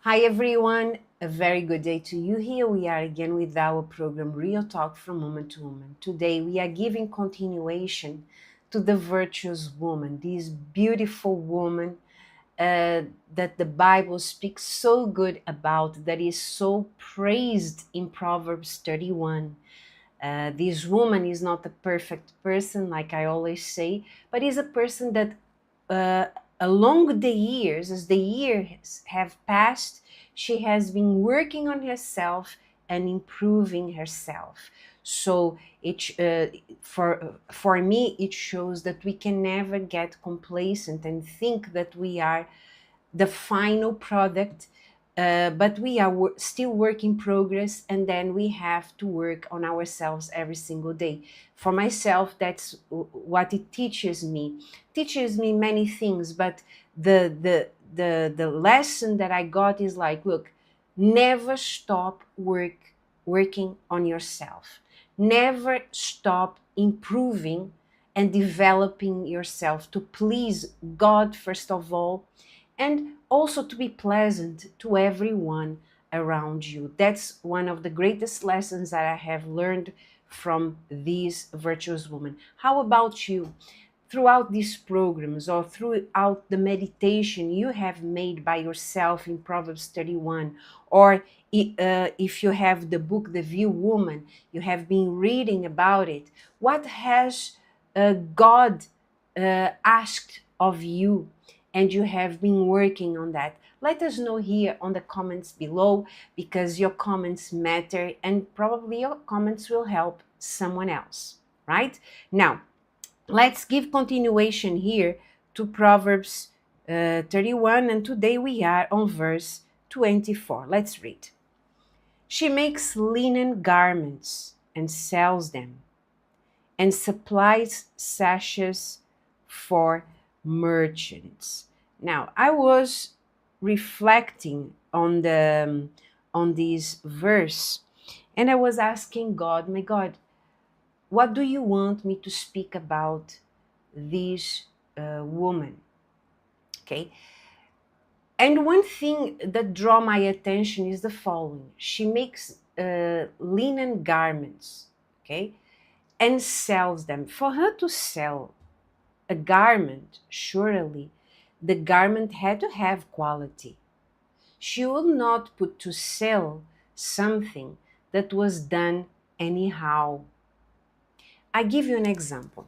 Hi everyone, a very good day to you. Here we are again with our program Real Talk from Woman to Woman. Today we are giving continuation to the virtuous woman, this beautiful woman that the Bible speaks so good about, that is so praised in Proverbs 31. This woman is not a perfect person, like I always say, but is a person that uh, along the years, as the years have passed, she has been working on herself and improving herself. So for me, it shows that we can never get complacent and think that we are the final product, but we are still work in progress, and then we have to work on ourselves every single day. For myself, that's what it teaches me many things, but the lesson that I got is like, look, never stop working on yourself, never stop improving and developing yourself to please God first of all, and also to be pleasant to everyone around you. That's one of the greatest lessons that I have learned from these virtuous women. How about you? Throughout these programs or throughout the meditation you have made by yourself in Proverbs 31, or if you have the book The View Woman, you have been reading about it, what has God asked of you, and you have been working on that? Let us know here on the comments below, because your comments matter and probably your comments will help someone else, right? Now, let's give continuation here to Proverbs 31, and today we are on verse 24. Let's read. She makes linen garments and sells them, and supplies sashes for merchants. Now, I was reflecting on this verse, and I was asking God, my God, what do you want me to speak about this woman? Okay. And one thing that draw my attention is the following. She makes linen garments, okay, and sells them. For her to sell a garment, surely the garment had to have quality. She will not put to sell something that was done anyhow. I give you an example.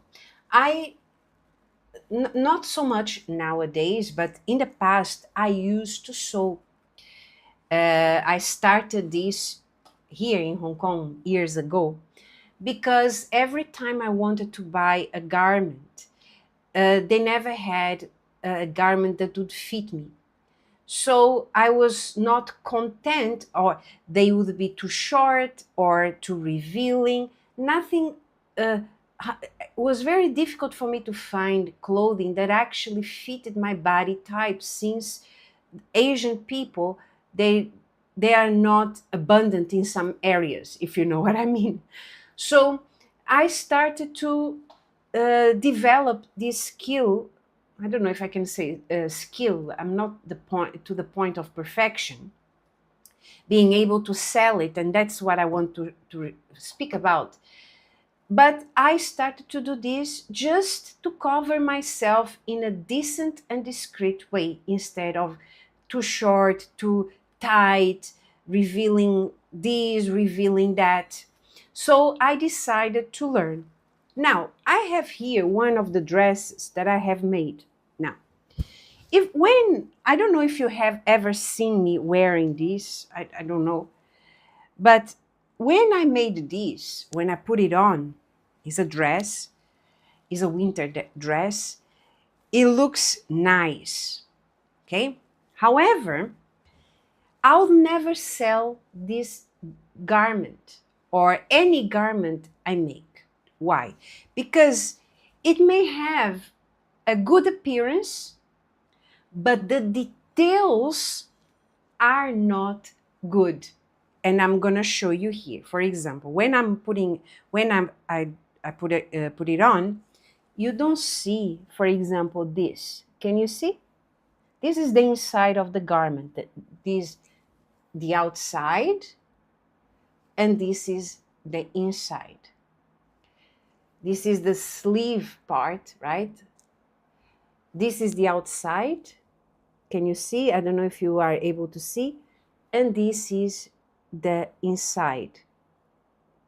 Not so much nowadays, but in the past, I used to sew. I started this here in Hong Kong years ago because every time I wanted to buy a garment, they never had a garment that would fit me. So I was not content, or they would be too short or too revealing. Nothing uh, it was very difficult for me to find clothing that actually fitted my body type, since Asian people, they they are not abundant in some areas, if you know what I mean. So I started to develop this skill. I don't know if I can say skill. I'm not the point of perfection, being able to sell it, and that's what I want to speak about. But I started to do this just to cover myself in a decent and discreet way, instead of too short, too tight, revealing this, revealing that. So I decided to learn. Now, I have here one of the dresses that I have made. Now, if when I don't know if you have ever seen me wearing this, I don't know, but when I made this, when I put it on, it's a dress, it's a winter dress. It looks nice, okay? However, I'll never sell this garment or any garment I make. Why? Because it may have a good appearance, but the details are not good. And I'm gonna show you here. For example, I put it on, you don't see, for example, this. Can you see? This is the inside of the garment. This the outside, and this is the inside. This is the sleeve part, right? This is the outside. Can you see? I don't know if you are able to see. And this is the inside.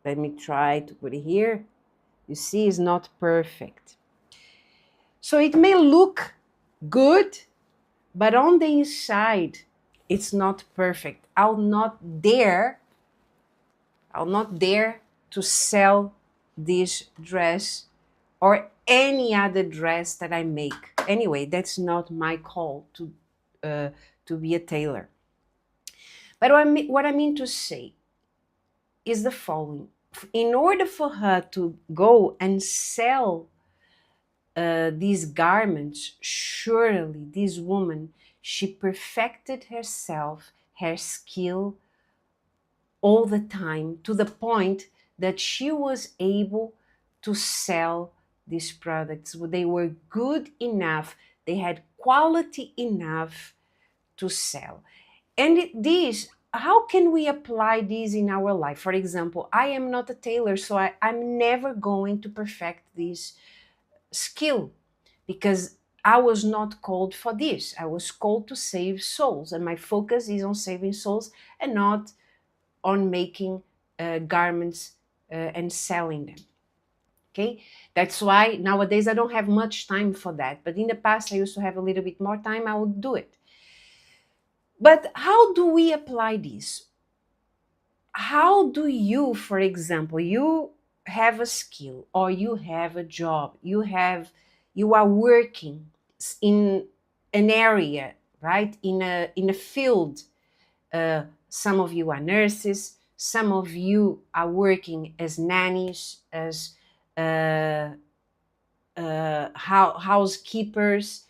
Let me try to put it here. You see, it's not perfect. So it may look good, but on the inside, it's not perfect. I'll not dare to sell this dress or any other dress that I make. Anyway, that's not my call to be a tailor. But what I mean to say is the following. In order for her to go and sell these garments, surely this woman, she perfected herself, her skill all the time, to the point that she was able to sell these products. They were good enough, they had quality enough to sell. And how can we apply this in our life? For example, I am not a tailor, so I'm never going to perfect this skill because I was not called for this. I was called to save souls, and my focus is on saving souls and not on making garments and selling them. Okay, that's why nowadays I don't have much time for that. But in the past, I used to have a little bit more time. I would do it. But how do we apply this? How do you, for example, you have a skill or you have a job, you are working in an area, right? In a field. Some of you are nurses, some of you are working as nannies, as housekeepers.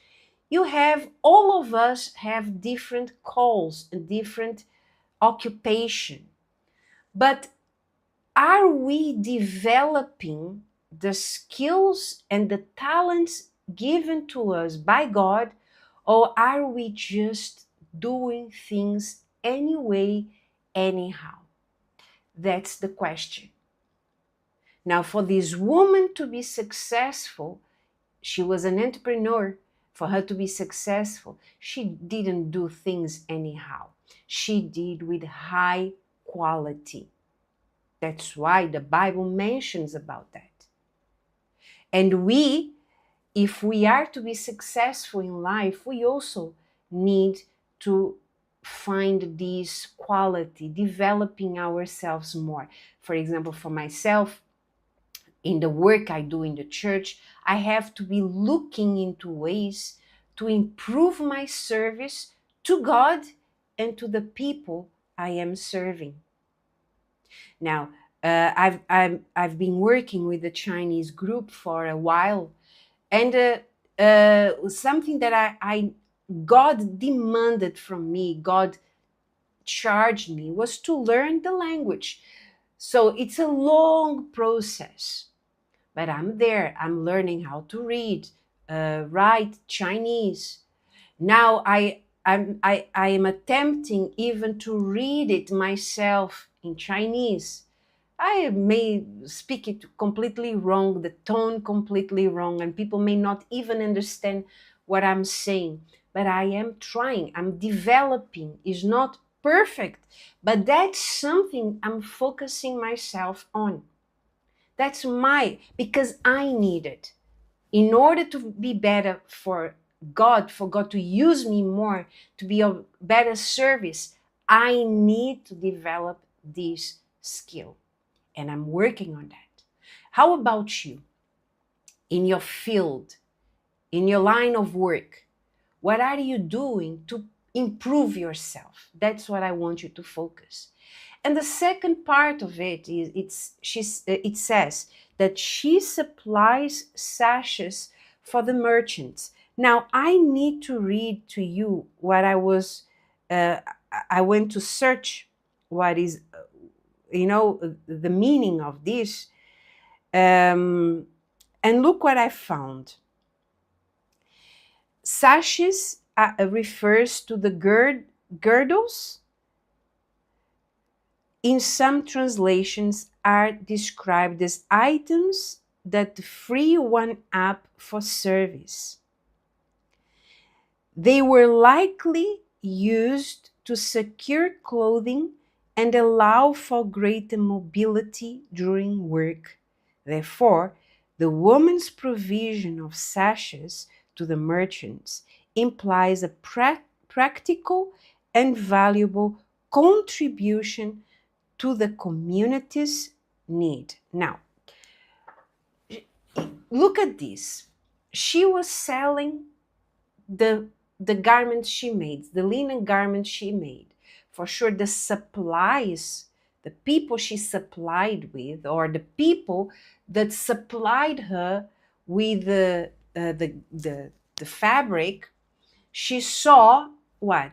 All of us have different calls and different occupation. But are we developing the skills and the talents given to us by God, or are we just doing things anyway, anyhow? That's the question. Now, for this woman to be successful, she was an entrepreneur. For her to be successful, she didn't do things anyhow. She did with high quality. That's why the Bible mentions about that. And if we are to be successful in life, we also need to find this quality, developing ourselves more. For example, for myself, in the work I do in the church, I have to be looking into ways to improve my service to God and to the people I am serving. Now, I've been working with the Chinese group for a while, and something that God demanded from me, God charged me, was to learn the language. So it's a long process, but I'm there. I'm learning how to read, write Chinese. Now I am attempting even to read it myself in Chinese. I may speak it completely wrong, the tone completely wrong, and people may not even understand what I'm saying. But I am trying, I'm developing. It's not perfect, but that's something I'm focusing myself on. Because I need it. In order to be better for God to use me more, to be of better service, I need to develop this skill. And I'm working on that. How about you? In your field, in your line of work, what are you doing to improve yourself? That's what I want you to focus. And the second part of it is it says that she supplies sashes for the merchants. Now I need to read to you what I went to search what is the meaning of this, and look what I found. Sashes refers to the girdles in some translations are described as items that free one up for service. They were likely used to secure clothing and allow for greater mobility during work. Therefore, the woman's provision of sashes to the merchants implies a practical and valuable contribution to the community's need. Now, look at this. She was selling the garments she made, the linen garments she made. For sure, the supplies, the people she supplied with, or the people that supplied her with the fabric, she saw what?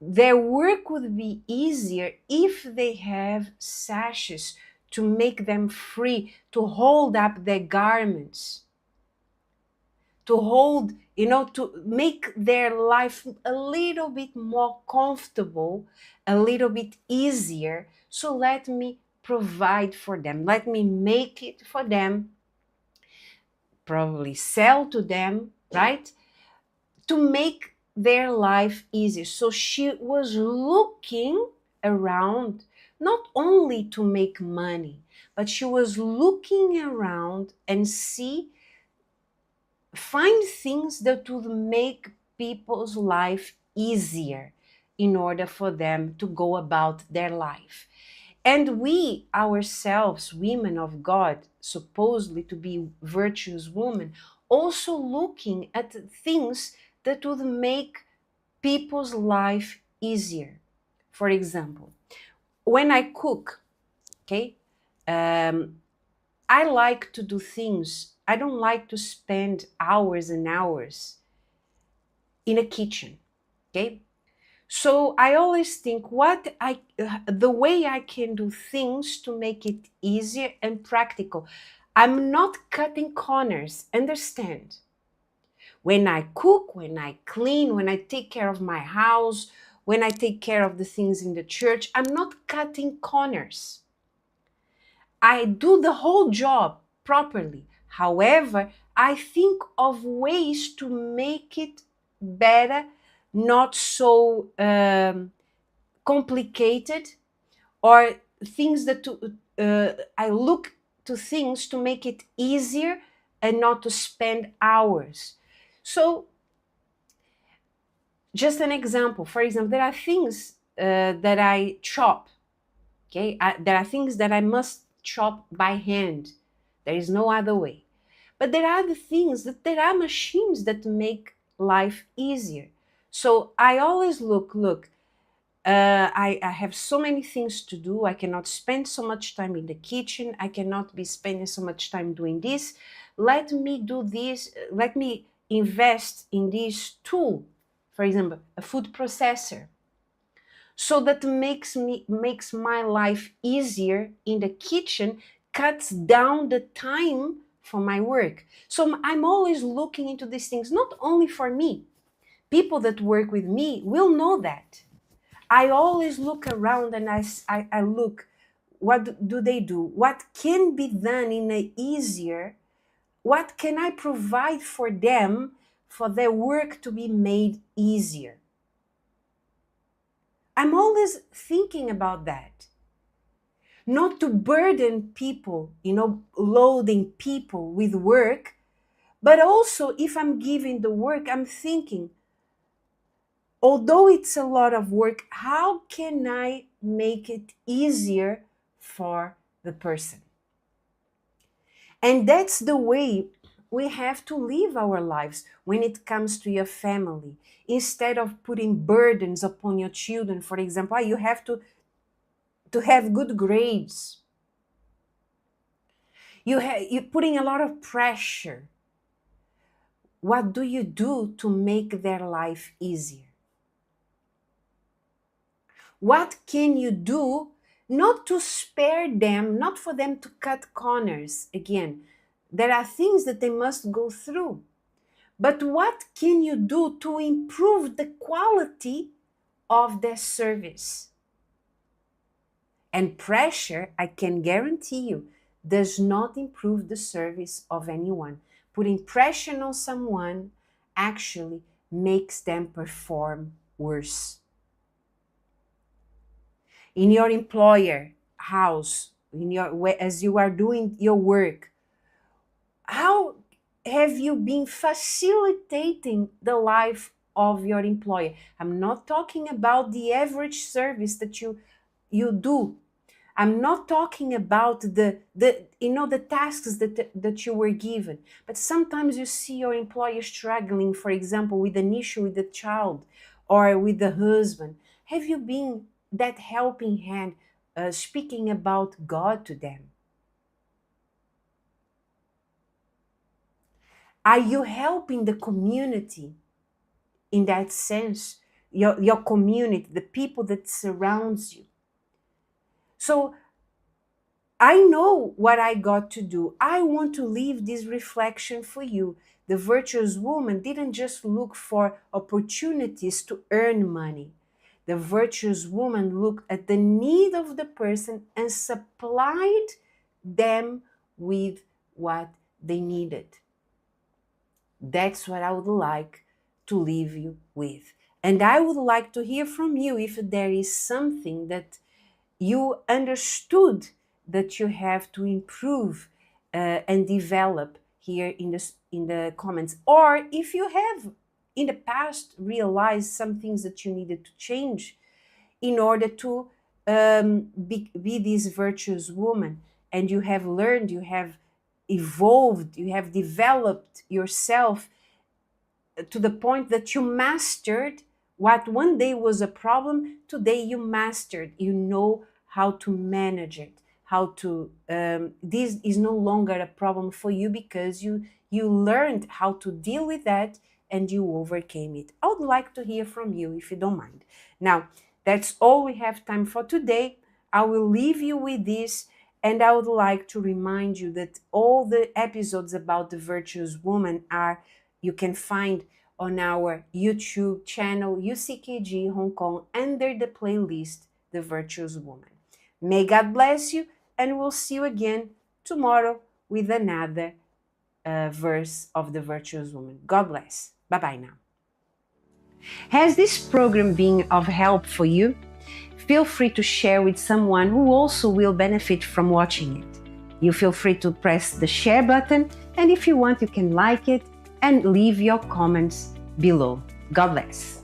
Their work would be easier if they have sashes to make them free, to hold up their garments, to hold, to make their life a little bit more comfortable, a little bit easier. So let me provide for them. Let me make it for them, probably sell to them, right? To make their life easier. So she was looking around not only to make money, but she was looking around and find things that would make people's life easier in order for them to go about their life. And we ourselves, women of God, supposedly to be virtuous women, also looking at things that would make people's life easier. For example, when I cook, okay, I like to do things. I don't like to spend hours and hours in a kitchen, okay? So I always think the way I can do things to make it easier and practical. I'm not cutting corners, understand? When I cook, when I clean, when I take care of my house, when I take care of the things in the church, I'm not cutting corners. I do the whole job properly. However, I think of ways to make it better, not so complicated, or things that I look to things to make it easier and not to spend hours. So, just an example. For example, there are things that I chop. Okay, there are things that I must chop by hand. There is no other way. But there are the things that there are machines that make life easier. So I always look, I have so many things to do. I cannot spend so much time in the kitchen. I cannot be spending so much time doing this. Let me do this. Let me invest in this tool. For example, a food processor. So that makes my life easier in the kitchen, cuts down the time for my work. So I'm always looking into these things, not only for me. People that work with me will know that. I always look around and I look, what do they do? What can be done in a easier? What can I provide for them for their work to be made easier? I'm always thinking about that. Not to burden people, loading people with work, but also if I'm giving the work, I'm thinking, although it's a lot of work, how can I make it easier for the person? And that's the way we have to live our lives when it comes to your family. Instead of putting burdens upon your children, for example, you have to have good grades. You're putting a lot of pressure. What do you do to make their life easier? What can you do not to spare them, not for them to cut corners? Again, there are things that they must go through. But what can you do to improve the quality of their service? And pressure, I can guarantee you, does not improve the service of anyone. Putting pressure on someone actually makes them perform worse. In your employer house, as you are doing your work, how have you been facilitating the life of your employer? I'm not talking about the average service that you do. I'm not talking about the tasks that you were given. But sometimes you see your employer struggling, for example, with an issue with the child or with the husband. Have you been that helping hand, speaking about God to them? Are you helping the community in that sense? Your community, the people that surrounds you. So I know what I got to do. I want to leave this reflection for you. The virtuous woman didn't just look for opportunities to earn money. The virtuous woman looked at the need of the person and supplied them with what they needed. That's what I would like to leave you with. And I would like to hear from you if there is something that you understood that you have to improve and develop here in the comments, or if you have in the past realized some things that you needed to change in order to be this virtuous woman, and you have learned, you have evolved, you have developed yourself to the point that you mastered what one day was a problem. Today you mastered, you know how to manage it, how to this is no longer a problem for you because you learned how to deal with that and you overcame it. I would like to hear from you if you don't mind. Now, that's all we have time for today. I will leave you with this, and I would like to remind you that all the episodes about the virtuous woman you can find on our YouTube channel, UCKG Hong Kong, under the playlist, The Virtuous Woman. May God bless you, and we'll see you again tomorrow with another verse of The Virtuous Woman. God bless. Bye-bye now. Has this program been of help for you? Feel free to share with someone who also will benefit from watching it. You feel free to press the share button, and if you want, you can like it and leave your comments below. God bless.